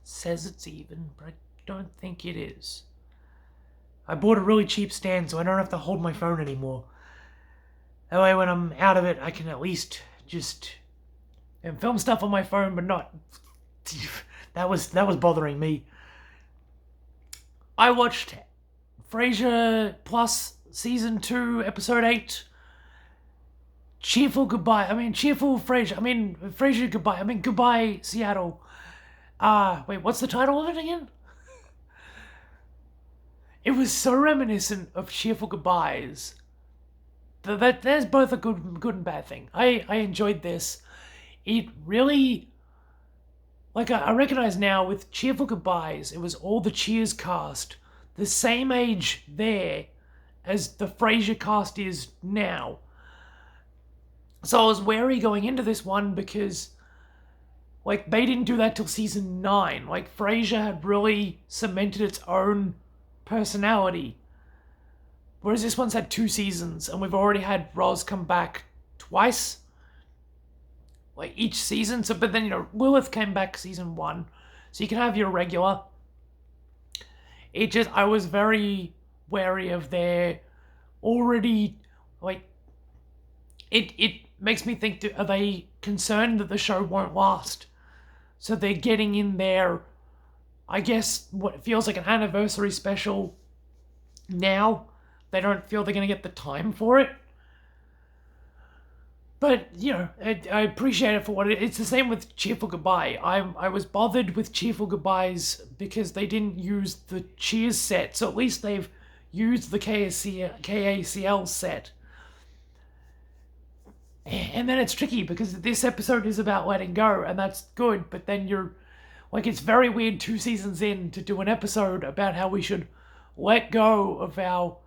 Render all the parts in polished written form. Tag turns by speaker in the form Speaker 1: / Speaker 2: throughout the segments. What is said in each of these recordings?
Speaker 1: says it's even, but I don't think it is. I bought a really cheap stand so I don't have to hold my phone anymore. That way when I'm out of it, I can at least just film stuff on my phone, but not... that was bothering me. I watched Frasier Plus Season 2, Episode 8. Cheerful Goodbye. Cheerful Frasier. Frasier Goodbye. Goodbye Seattle. Wait, what's the title of it again? It was so reminiscent of Cheerful Goodbyes. There's both a good and bad thing. I enjoyed this. It really... I recognize now with Cheerful Goodbyes, it was all the Cheers cast. The same age there as the Frasier cast is now. So I was wary going into this one because, they didn't do that till season 9. Frasier had really cemented its own personality. Whereas this one's had 2 seasons, and we've already had Roz come back twice. Each season. But then, Lilith came back season 1. So you can have your regular. I was very wary of their already, it makes me think, are they concerned that the show won't last? So they're getting in there, I guess, what feels like an anniversary special now. They don't feel they're going to get the time for it. But, I appreciate it for what it is. It's the same with Cheerful Goodbye. I was bothered with Cheerful Goodbyes because they didn't use the Cheers set. So at least they've used the KACL set. And then it's tricky because this episode is about letting go, and that's good. But then you're... it's very weird 2 seasons in to do an episode about how we should let go of our...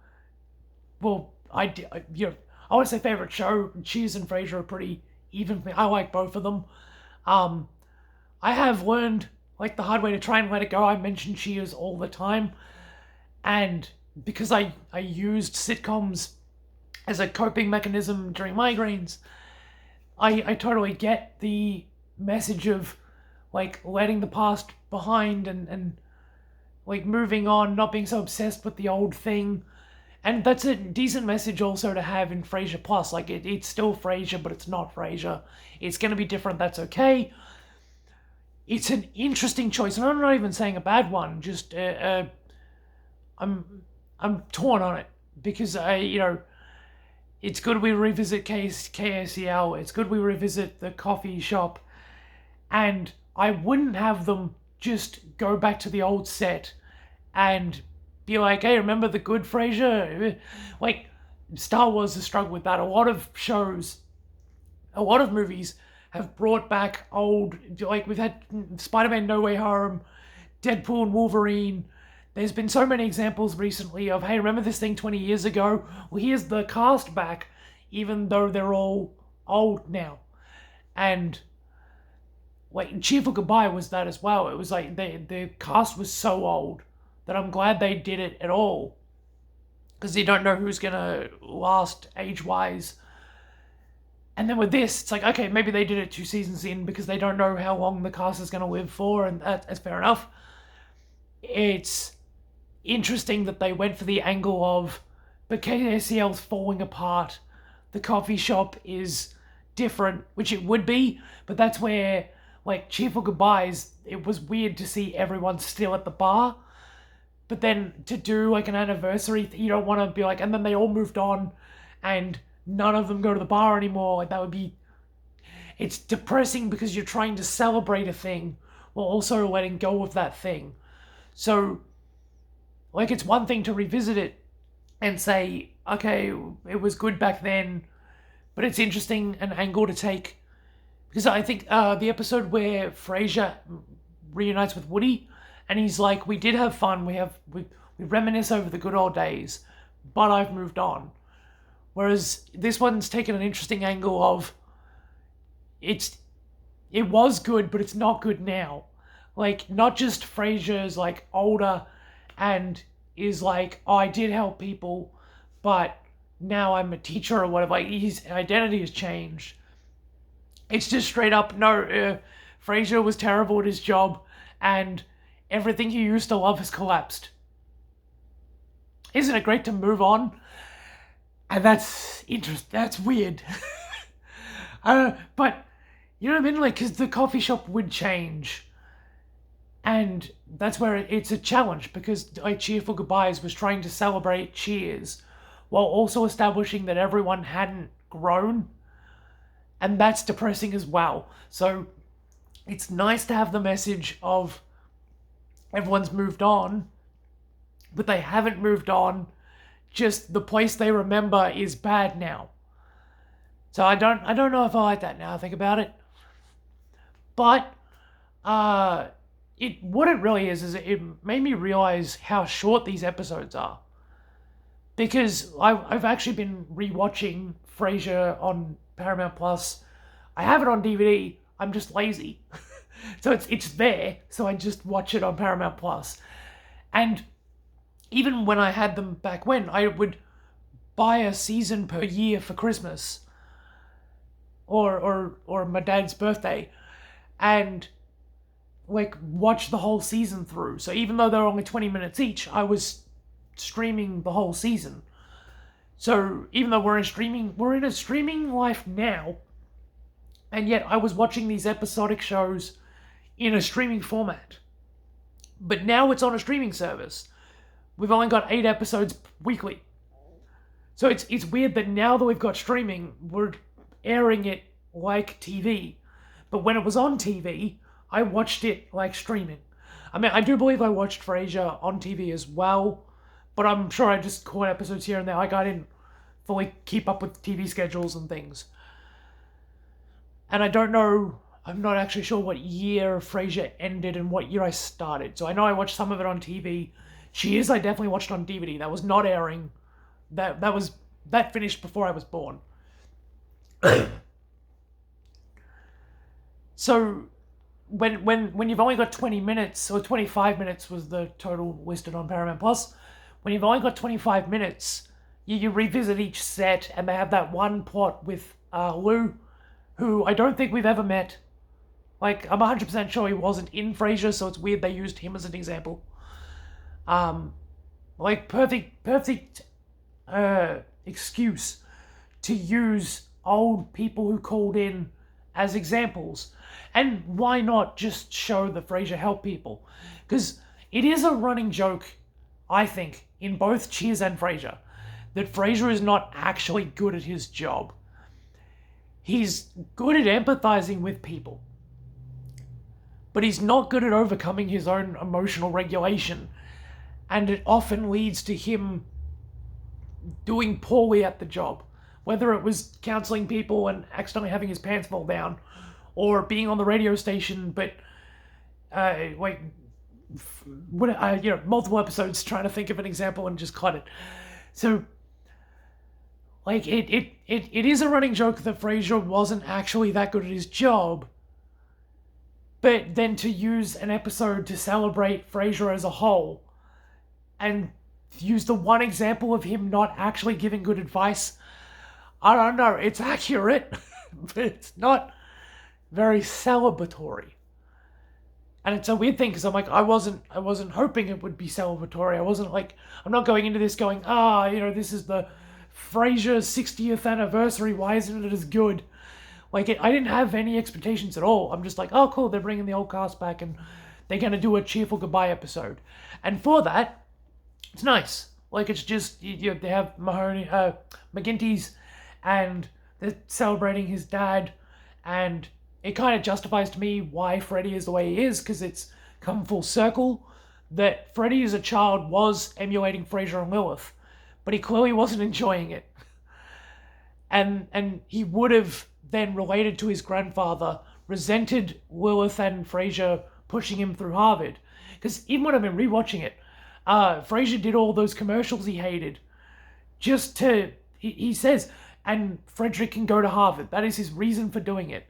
Speaker 1: I want to say favorite show. Cheers and Frasier are pretty even for me. I like both of them. I have learned, the hard way to try and let it go. I mention Cheers all the time. And because I used sitcoms as a coping mechanism during migraines, I totally get the message of, letting the past behind and moving on, not being so obsessed with the old thing. And that's a decent message also to have in Frasier Plus. It's still Frasier, but it's not Frasier. It's going to be different, that's okay. It's an interesting choice, and I'm not even saying a bad one. Just, I'm torn on it. Because, it's good we revisit KSCL. It's good we revisit the coffee shop. And I wouldn't have them just go back to the old set and... be hey, remember the good Frasier? Star Wars has struggled with that. A lot of shows, a lot of movies have brought back old, we've had Spider-Man No Way Home, Deadpool and Wolverine. There's been so many examples recently of, hey, remember this thing 20 years ago? Well, here's the cast back, even though they're all old now. And, Cheerful Goodbye was that as well. It was the cast was so old that I'm glad they did it at all. Because you don't know who's going to last age-wise. And then with this, it's okay, maybe they did it 2 seasons in because they don't know how long the cast is going to live for, and that's fair enough. It's interesting that they went for the angle of, but KSCL's falling apart. The coffee shop is different, which it would be, but that's where, Cheerful Goodbyes, it was weird to see everyone still at the bar. But then to do an anniversary, you don't want to be and then they all moved on and none of them go to the bar anymore. That would be... It's depressing because you're trying to celebrate a thing while also letting go of that thing. So, it's one thing to revisit it and say, okay, it was good back then, but it's interesting an angle to take. Because I think the episode where Frasier reunites with Woody... and he's we did have fun, we reminisce over the good old days, but I've moved on. Whereas this one's taken an interesting angle of, it was good, but it's not good now. Not just Frasier's, older and is oh, I did help people, but now I'm a teacher or whatever. His identity has changed. It's just straight up, no, Frasier was terrible at his job, and everything you used to love has collapsed. Isn't it great to move on? And that's interesting. That's weird. But you know what I mean? Like, because the coffee shop would change. And that's where it's a challenge, because like Cheerful Goodbyes was trying to celebrate Cheers while also establishing that everyone hadn't grown. And that's depressing as well. So it's nice to have the message of everyone's moved on, but they haven't moved on. Just the place they remember is bad now. So I don't know if I like that now I think about it. But what it really is it made me realize how short these episodes are. Because I've actually been rewatching Frasier on Paramount Plus. I have it on DVD. I'm just lazy. So it's there. So I just watch it on Paramount Plus. And even when I had them back when, I would buy a season per year for Christmas. Or my dad's birthday. And like watch the whole season through. So even though they're only 20 minutes each, I was streaming the whole season. So even though we're in a streaming life now, and yet I was watching these episodic shows in a streaming format. But now it's on a streaming service. We've only got 8 episodes weekly. So it's weird that now that we've got streaming, we're airing it like TV. But when it was on TV, I watched it like streaming. I mean, I do believe I watched Frasier on TV as well, but I'm sure I just caught episodes here and there. Like, I didn't fully keep up with TV schedules and things. And I don't know, I'm not actually sure what year Frasier ended and what year I started. So I know I watched some of it on TV. Cheers, I definitely watched on DVD. That was not airing. That finished before I was born. So when you've only got 20 minutes, or 25 minutes was the total listed on Paramount Plus, when you've only got 25 minutes, you revisit each set, and they have that one plot with Lou, who I don't think we've ever met. Like, I'm 100% sure he wasn't in Frasier, so it's weird they used him as an example. Like, perfect excuse to use old people who called in as examples. And why not just show that Frasier helped people? Because it is a running joke, I think, in both Cheers and Frasier, that Frasier is not actually good at his job. He's good at empathizing with people, but he's not good at overcoming his own emotional regulation, and it often leads to him doing poorly at the job. Whether it was counseling people and accidentally having his pants fall down, or being on the radio station, but multiple episodes trying to think of an example and just cut it. So, like, it is a running joke that Frasier wasn't actually that good at his job, but then to use an episode to celebrate Frasier as a whole, and use the one example of him not actually giving good advice, I don't know, it's accurate, but it's not very celebratory. And it's a weird thing, because I'm like, I wasn't hoping it would be celebratory. I'm not going into this going, this is the Frasier 60th anniversary, why isn't it as good? Like, I didn't have any expectations at all. I'm just like, oh, cool, they're bringing the old cast back, and they're going to do a Cheerful Goodbye episode. And for that, it's nice. Like, it's just, they have McGinty's, and they're celebrating his dad, and it kind of justifies to me why Freddie is the way he is, because it's come full circle that Freddie as a child was emulating Frasier and Lilith, but he clearly wasn't enjoying it. And he would have then related to his grandfather, resented Lilith and Frasier pushing him through Harvard. Because even when I've been rewatching it, Frasier did all those commercials he hated just to, he says, and Frederick can go to Harvard. That is his reason for doing it.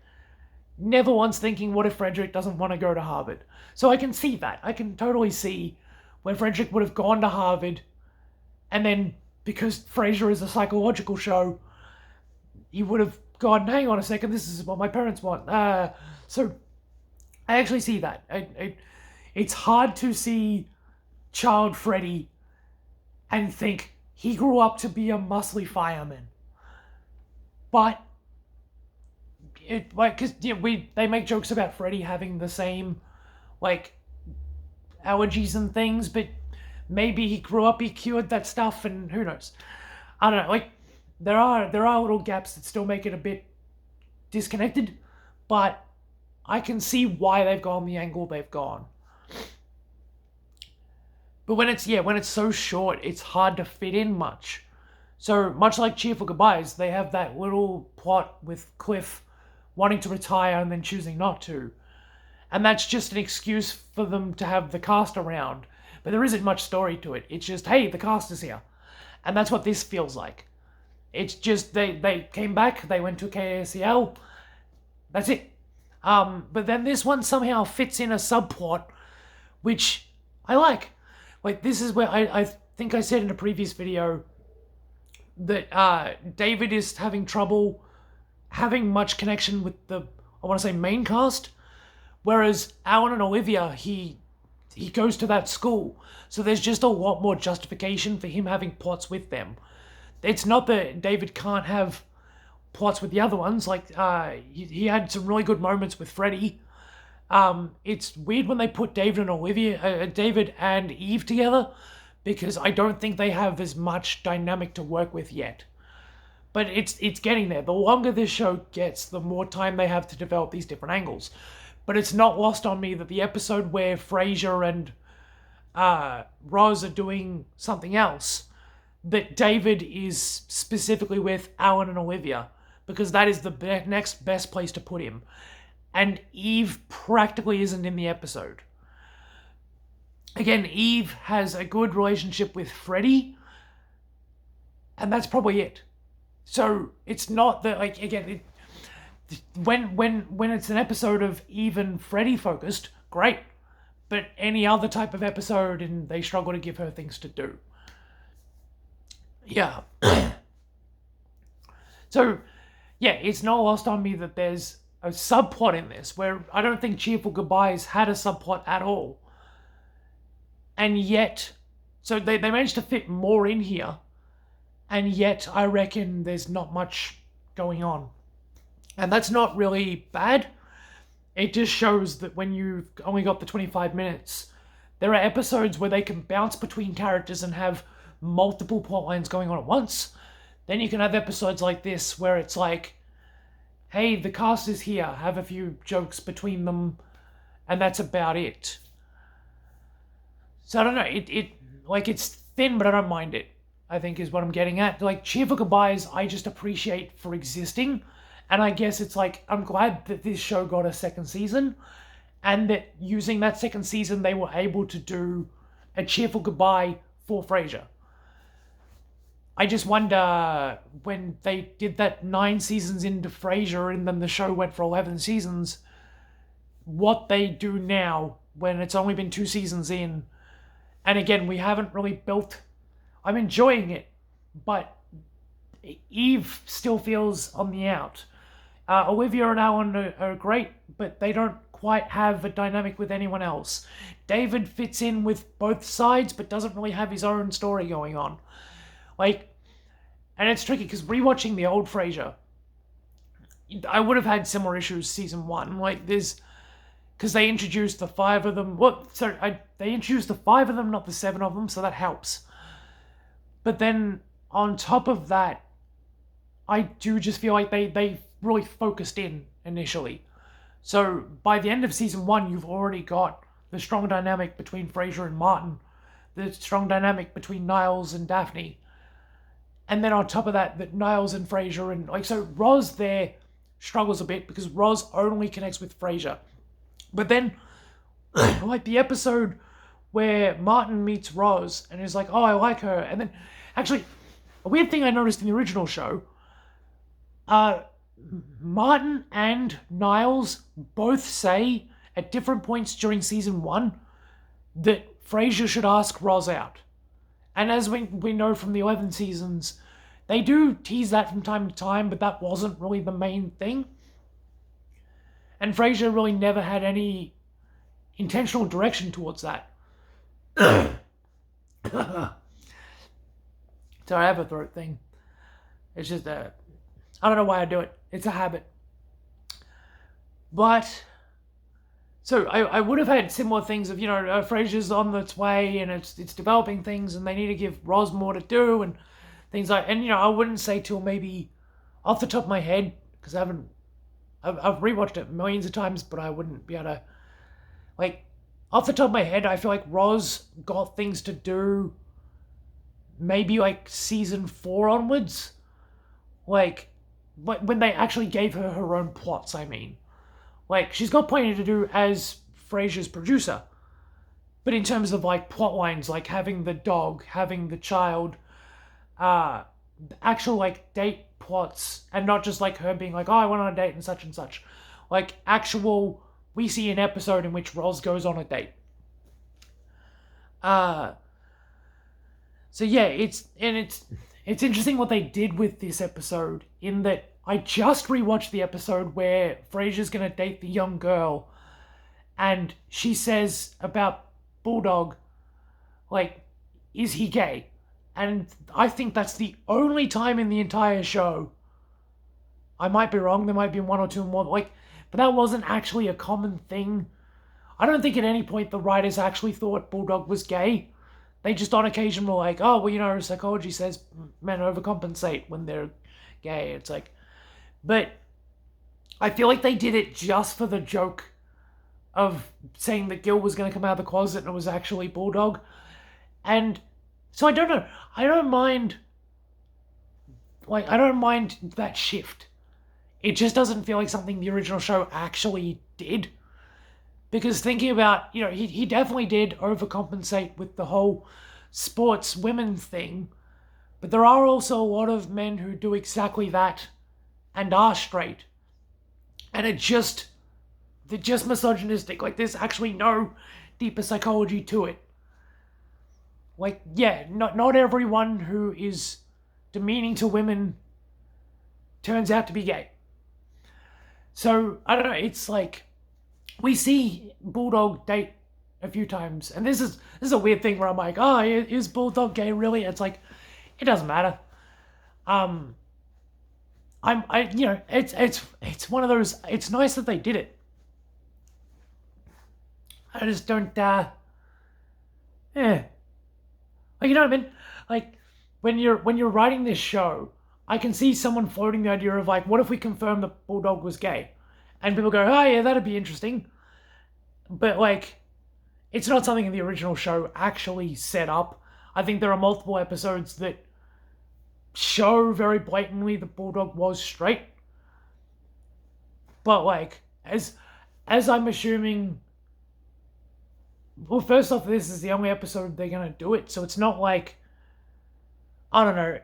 Speaker 1: Never once thinking, what if Frederick doesn't want to go to Harvard? So I can see that. I can totally see where Frederick would have gone to Harvard, and then, because Frasier is a psychological show, he would have gone, hang on a second, this is what my parents want. So I actually see that. it's hard to see child Freddie and think he grew up to be a muscly fireman. But because they make jokes about Freddie having the same allergies and things, but maybe he grew up, he cured that stuff, and who knows? I don't know. There are little gaps that still make it a bit disconnected, but I can see why they've gone the angle they've gone. But when it's so short, it's hard to fit in much. So much like Cheerful Goodbyes, they have that little plot with Cliff wanting to retire and then choosing not to. And that's just an excuse for them to have the cast around. But there isn't much story to it. It's just, hey, the cast is here. And that's what this feels like. It's just, they came back, they went to KSEL, that's it. But then this one somehow fits in a subplot, which I like. This is where I think I said in a previous video that David is having trouble having much connection with the, I want to say, main cast, whereas Alan and Olivia, he goes to that school, so there's just a lot more justification for him having plots with them. It's not that David can't have plots with the other ones, he had some really good moments with Freddie. It's weird when they put David and Eve together, because I don't think they have as much dynamic to work with yet. But it's getting there. The longer this show gets, the more time they have to develop these different angles. But it's not lost on me that the episode where Frasier and Roz are doing something else, that David is specifically with Alan and Olivia, because that is the next best place to put him. And Eve practically isn't in the episode. Again, Eve has a good relationship with Freddie, and that's probably it. So it's not that, when it's an episode of Eve and Freddie focused, great. But any other type of episode, and they struggle to give her things to do. Yeah. So, yeah, it's not lost on me that there's a subplot in this, where I don't think Cheerful Goodbyes had a subplot at all. And yet, so they managed to fit more in here, and yet I reckon there's not much going on. And that's not really bad. It just shows that when you've only got the 25 minutes, there are episodes where they can bounce between characters and have multiple plot lines going on at once. Then you can have episodes like this where it's like, hey, the cast is here, have a few jokes between them, and that's about it. So I don't know, it's thin, but I don't mind it, I think is what I'm getting at. Cheerful Goodbyes, I just appreciate for existing. And I guess it's I'm glad that this show got a second season, and that using that second season, they were able to do a Cheerful Goodbye for Frasier. I just wonder, when they did that 9 seasons into Frasier and then the show went for 11 seasons, what they do now when it's only been 2 seasons in. And again, we haven't really built... I'm enjoying it, but Eve still feels on the out. Olivia and Alan are great, but they don't quite have a dynamic with anyone else. David fits in with both sides, but doesn't really have his own story going on. And it's tricky, because rewatching the old Frasier, I would have had similar issues season 1. Because they introduced the 5 of them. They introduced the 5 of them, not the 7 of them, so that helps. But then, on top of that, I do just feel like they really focused in initially. So by the end of season 1, you've already got the strong dynamic between Frasier and Martin, the strong dynamic between Niles and Daphne, and then on top of that Niles and Frasier, and so Roz there struggles a bit because Roz only connects with Frasier. But then the episode where Martin meets Roz and is like, oh, I like her, and then actually a weird thing I noticed in the original show, Martin and Niles both say at different points during season 1 that Frasier should ask Roz out. And as we know from the 11 seasons, they do tease that from time to time, but that wasn't really the main thing. And Frasier really never had any intentional direction towards that. Sorry, I have a throat thing. It's just I don't know why I do it. It's a habit. But so I would have had similar things of, Frasier's on its way and it's developing things and they need to give Roz more to do and things like, and I wouldn't say till maybe off the top of my head, because I've rewatched it millions of times, but I wouldn't be able to, like, off the top of my head, I feel like Roz got things to do maybe like season 4 onwards. Like, when they actually gave her her own plots, I mean. Like, she's got plenty to do as Frasier's producer. But in terms of, like, plot lines, like having the dog, having the child, actual, like, date plots, and not just, like, her being like, oh, I went on a date and such and such. Like, actual, we see an episode in which Roz goes on a date. So, yeah, it's interesting what they did with this episode, in that I just rewatched the episode where Frasier's gonna date the young girl, and she says about Bulldog, like, is he gay? And I think that's the only time in the entire show. I might be wrong, there might be one or two more, like, but that wasn't actually a common thing. I don't think at any point the writers actually thought Bulldog was gay. They just on occasion were like, oh, well, psychology says men overcompensate when they're gay. It's like, but I feel like they did it just for the joke of saying that Gil was going to come out of the closet and it was actually Bulldog. And so I don't know. I don't mind that shift. It just doesn't feel like something the original show actually did. Because thinking about, he definitely did overcompensate with the whole sports women thing. But there are also a lot of men who do exactly that and are straight. And they're just misogynistic. Like, there's actually no deeper psychology to it. Like, yeah, not everyone who is demeaning to women turns out to be gay. So, I don't know, it's like, we see Bulldog date a few times, and this is a weird thing where I'm like, oh, is Bulldog gay really? It's like, it doesn't matter. It's one of those, it's nice that they did it. I just don't, like, you know what I mean? Like, when you're writing this show, I can see someone floating the idea of, like, what if we confirm that Bulldog was gay? And people go, oh yeah, that'd be interesting. But, like, it's not something in the original show actually set up. I think there are multiple episodes that show very blatantly that Bulldog was straight. But, like, as I'm assuming, well, first off, this is the only episode they're gonna do it, so it's not like, I don't know,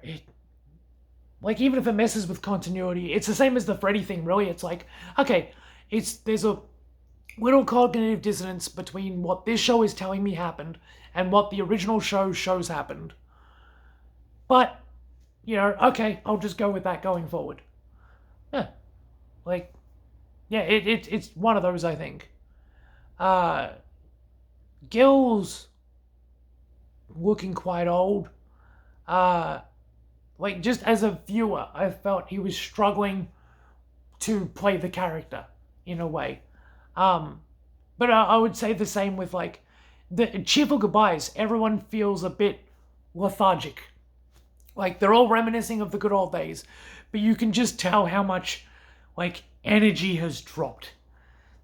Speaker 1: like, even if it messes with continuity, it's the same as the Freddie thing, really. It's like, okay, there's a little cognitive dissonance between what this show is telling me happened and what the original show shows happened. But, okay, I'll just go with that going forward. Yeah. Like, yeah, it's one of those, I think. Gil's looking quite old. Like, just as a viewer, I felt he was struggling to play the character, in a way. But I would say the same with, like, the Cheerful Goodbyes. Everyone feels a bit lethargic. Like, they're all reminiscing of the good old days, but you can just tell how much, like, energy has dropped.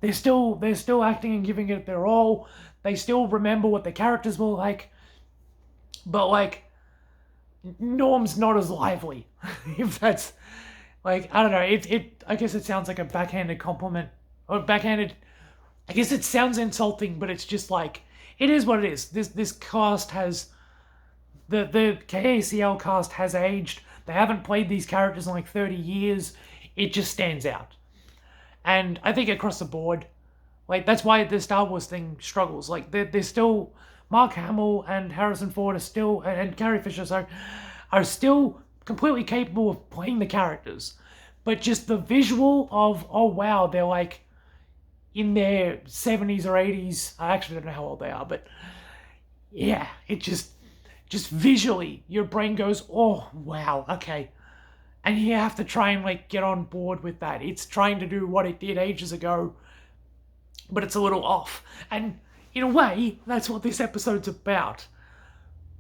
Speaker 1: They're still acting and giving it their all. They still remember what their characters were like. But, like, Norm's not as lively. If that's, like, I don't know. I guess it sounds like a backhanded compliment. Or backhanded, I guess it sounds insulting, but it's just like, it is what it is. This cast has, the KACL cast has aged. They haven't played these characters in like 30 years. It just stands out. And I think across the board, like, that's why the Star Wars thing struggles. Like, they're still, Mark Hamill and Harrison Ford are still, and Carrie Fisher, are still completely capable of playing the characters. But just the visual of, oh wow, they're like, in their 70s or 80s. I actually don't know how old they are, but yeah, it just visually, your brain goes, oh, wow, okay. And you have to try and like get on board with that. It's trying to do what it did ages ago, but it's a little off. And in a way, that's what this episode's about.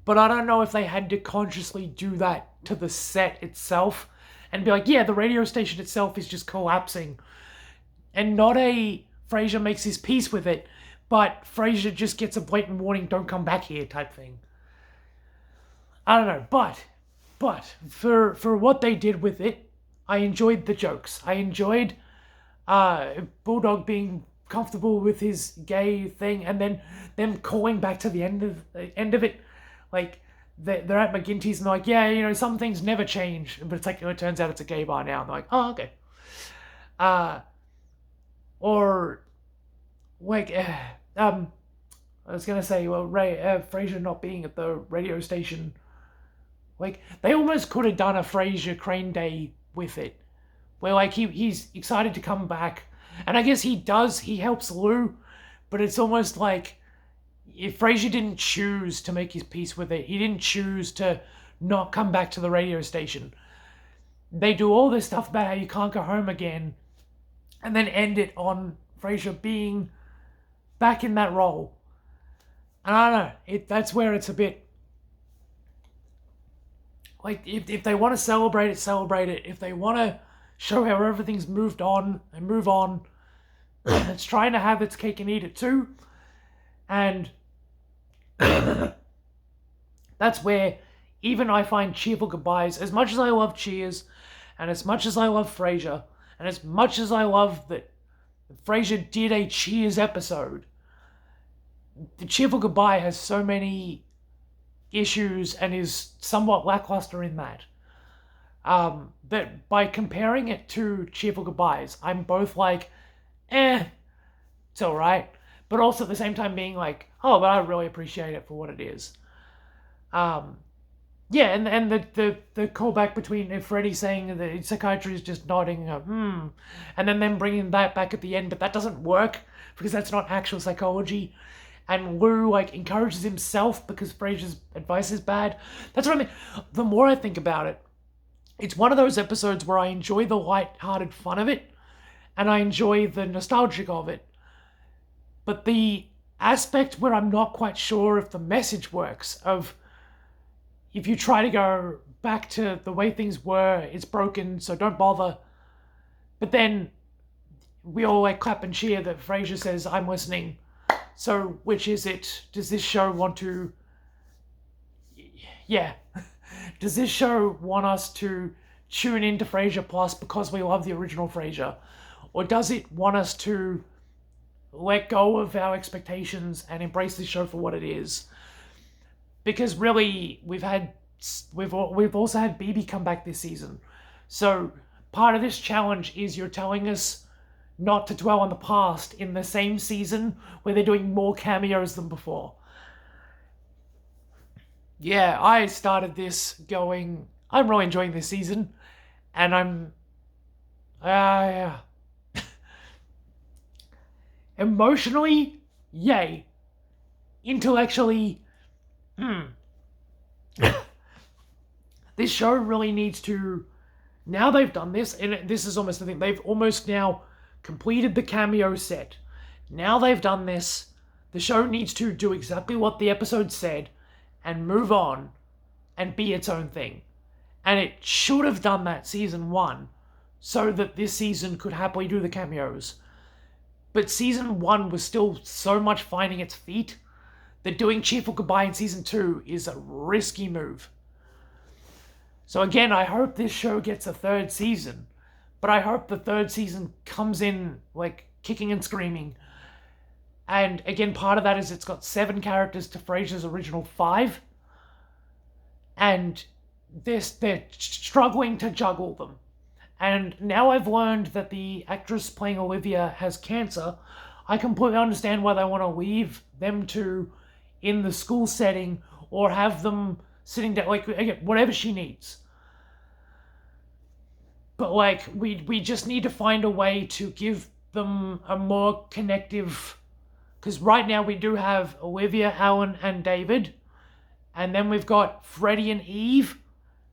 Speaker 1: But I don't know if they had to consciously do that to the set itself and be like, yeah, the radio station itself is just collapsing. And not a Frasier makes his peace with it, but Frasier just gets a blatant warning, don't come back here type thing. I don't know, but for what they did with it, I enjoyed the jokes. I enjoyed Bulldog being comfortable with his gay thing, and then them calling back to the end of it. Like, they're at McGinty's and they're like, yeah, you know, some things never change. But it's like, you know, it turns out it's a gay bar now. And they're like, oh, okay. Or, like, I was going to say, well, Frasier not being at the radio station. Like, they almost could have done a Frasier Crane Day with it. Where, like, he's excited to come back. And I guess he helps Lou. But it's almost like, if Frasier didn't choose to make his peace with it, he didn't choose to not come back to the radio station. They do all this stuff about how you can't go home again, and then end it on Frasier being back in that role. And I don't know, that's where it's a bit like, if they want to celebrate it, celebrate it. If they want to show how everything's moved on and move on, it's trying to have its cake and eat it too. And that's where even I find Cheerful Goodbyes, as much as I love Cheers, and as much as I love Frasier, and as much as I love that Frasier did a Cheers episode, the Cheerful Goodbye has so many issues and is somewhat lackluster in that. That by comparing it to Cheerful Goodbyes, I'm both like, it's alright. But also at the same time being like, oh, but I really appreciate it for what it is. Yeah, and the callback between Freddie saying the psychiatry is just nodding, and then them bringing that back at the end, but that doesn't work because that's not actual psychology. And Lou, like, encourages himself because Frasier's advice is bad. That's what I mean. The more I think about it, it's one of those episodes where I enjoy the light-hearted fun of it, and I enjoy the nostalgic of it. But the aspect where I'm not quite sure if the message works, of if you try to go back to the way things were, it's broken, so don't bother. But then we all like clap and cheer that Frasier says, I'm listening. So which is it? Does this show want to... Yeah. Does this show want us to tune into Frasier Plus because we love the original Frasier? Or does it want us to let go of our expectations and embrace this show for what it is? Because really, we've also had BB come back this season. So part of this challenge is you're telling us not to dwell on the past in the same season where they're doing more cameos than before. Yeah, I started this going, I'm really enjoying this season, and I'm yeah. Emotionally, yay. Intellectually, This show really needs to... Now they've done this, and this is almost the thing, they've almost now completed the cameo set. Now they've done this, the show needs to do exactly what the episode said, and move on, and be its own thing. And it should have done that season 1, so that this season could happily do the cameos. But season 1 was still so much finding its feet that doing Cheerful Goodbye in season 2 is a risky move. So again, I hope this show gets a 3rd season, but I hope the 3rd season comes in, like, kicking and screaming. And again, part of that is it's got 7 characters to Frasier's original 5, and they're struggling to juggle them. And now I've learned that the actress playing Olivia has cancer. I completely understand why they want to leave them two in the school setting, or have them sitting down, like, again, whatever she needs. But, like, we just need to find a way to give them a more connective, because right now we do have Olivia, Alan, and David, and then we've got Freddie and Eve,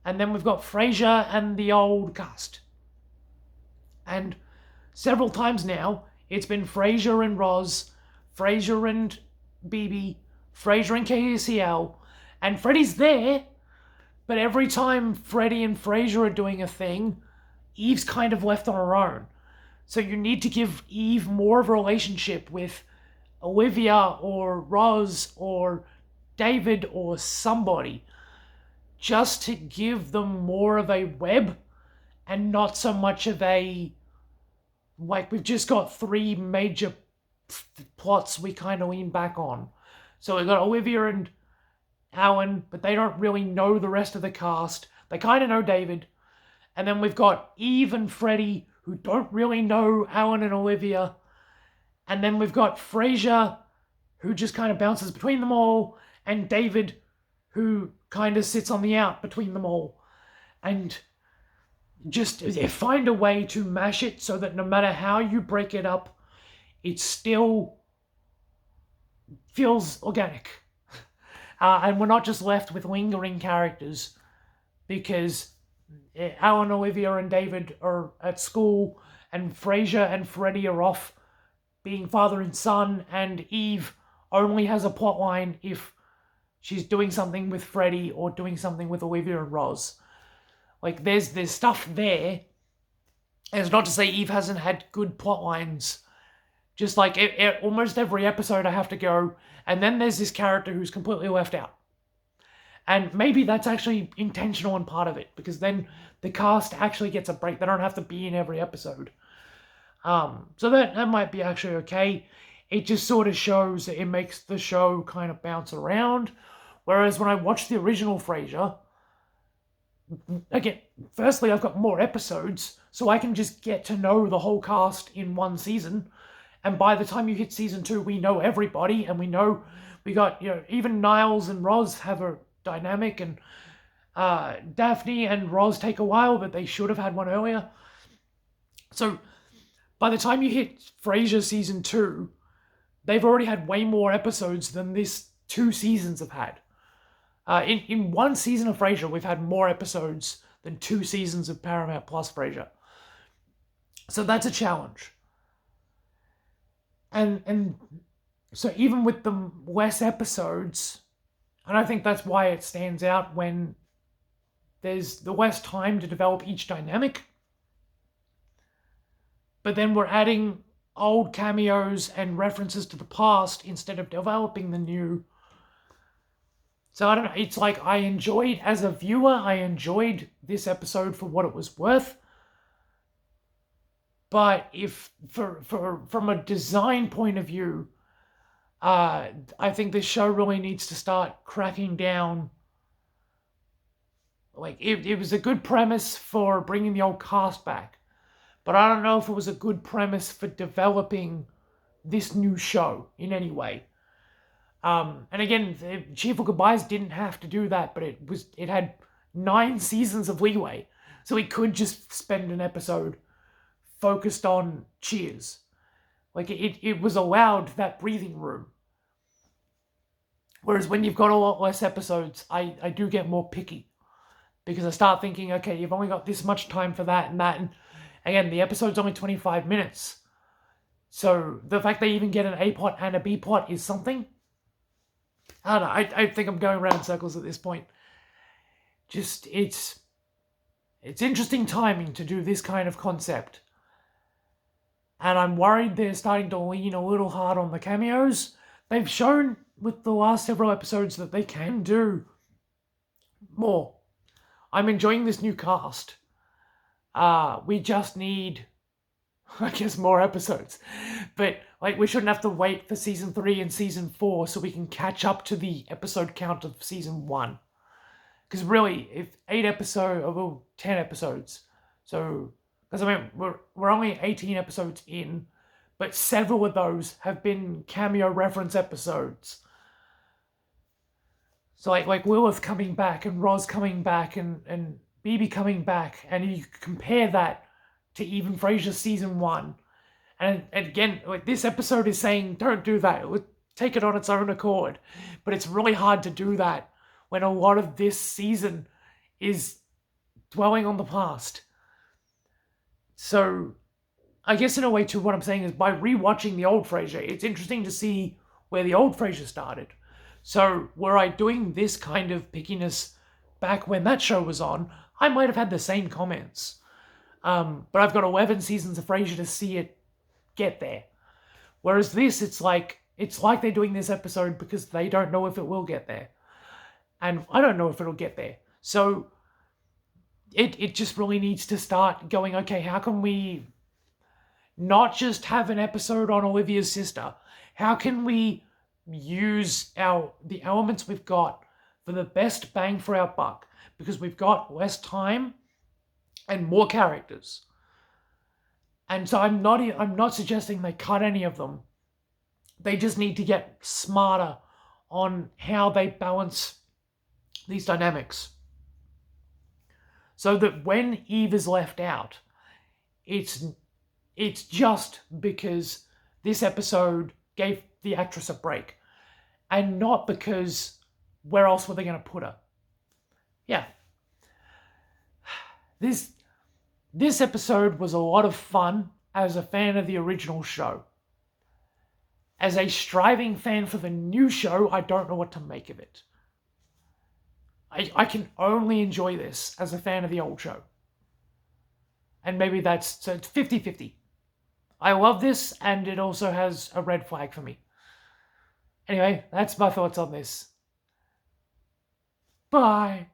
Speaker 1: and then we've got Frasier and the old cast. And several times now, it's been Frasier and Roz, Frasier and BB, Frasier and KCL, and Freddie's there, but every time Freddie and Frasier are doing a thing, Eve's kind of left on her own. So you need to give Eve more of a relationship with Olivia or Roz or David or somebody, just to give them more of a web and not so much of a, like, we've just got three major plots we kind of lean back on. So we've got Olivia and Alan, but they don't really know the rest of the cast. They kind of know David. And then we've got Eve and Freddie, who don't really know Alan and Olivia. And then we've got Frasier, who just kind of bounces between them all, and David, who kind of sits on the out between them all. And just find a way to mash it so that no matter how you break it up, it still feels organic. And we're not just left with lingering characters, because Alan, Olivia, and David are at school, and Frasier and Freddie are off being father and son, and Eve only has a plotline if she's doing something with Freddie or doing something with Olivia and Roz. Like, there's stuff there. And it's not to say Eve hasn't had good plot lines. Just like almost every episode I have to go, and then there's this character who's completely left out. And maybe that's actually intentional and part of it, because then the cast actually gets a break. They don't have to be in every episode. So that might be actually okay. It just sort of shows that it makes the show kind of bounce around. Whereas when I watched the original Frasier, again, firstly, I've got more episodes, so I can just get to know the whole cast in one season. And by the time you hit season 2, we know everybody, and we know we got, even Niles and Roz have a dynamic, and Daphne and Roz take a while, but they should have had one earlier. So by the time you hit Frasier season 2, they've already had way more episodes than this 2 seasons have had. In one season of Frasier, we've had more episodes than 2 seasons of Paramount Plus Frasier. So that's a challenge. And so even with the less episodes, and I think that's why it stands out when there's the less time to develop each dynamic, but then we're adding old cameos and references to the past instead of developing the new. So I don't know, it's like as a viewer, I enjoyed this episode for what it was worth. But if, from a design point of view, I think this show really needs to start cracking down. Like, it was a good premise for bringing the old cast back, but I don't know if it was a good premise for developing this new show in any way. And again, Cheerful Goodbyes didn't have to do that, but it had 9 seasons of leeway, so it could just spend an episode focused on Cheers. Like, it was allowed that breathing room. Whereas when you've got a lot less episodes, I do get more picky. Because I start thinking, okay, you've only got this much time for that. And again, the episode's only 25 minutes. So the fact they even get an A plot and a B plot is something. I don't know, I think I'm going around in circles at this point. Just, it's interesting timing to do this kind of concept. And I'm worried they're starting to lean a little hard on the cameos. They've shown with the last several episodes that they can do more. I'm enjoying this new cast. We just need, I guess, more episodes. But, like, we shouldn't have to wait for season 3 and season 4 so we can catch up to the episode count of season 1. Because really, if 10 episodes. So, because I mean, we're only 18 episodes in, but several of those have been cameo reference episodes. So like Lilith coming back and Roz coming back and BB coming back, and you compare that to even Frasier season 1, And again, like, this episode is saying, don't do that. Take it on its own accord. But it's really hard to do that when a lot of this season is dwelling on the past. So, I guess in a way, too, what I'm saying is by rewatching the old Frasier, it's interesting to see where the old Frasier started. So, were I doing this kind of pickiness back when that show was on, I might have had the same comments. But I've got 11 seasons of Frasier to see it get there. Whereas this, it's like they're doing this episode because they don't know if it will get there. And I don't know if it'll get there. So it just really needs to start going, okay, how can we not just have an episode on Olivia's sister? How can we use the elements we've got for the best bang for our buck? Because we've got less time and more characters. And so I'm not suggesting they cut any of them. They just need to get smarter on how they balance these dynamics. So that when Eve is left out, it's just because this episode gave the actress a break. And not because where else were they going to put her? Yeah. This episode was a lot of fun as a fan of the original show. As a striving fan for the new show, I don't know what to make of it. I can only enjoy this as a fan of the old show. And maybe so it's 50-50. I love this, and it also has a red flag for me. Anyway, that's my thoughts on this. Bye.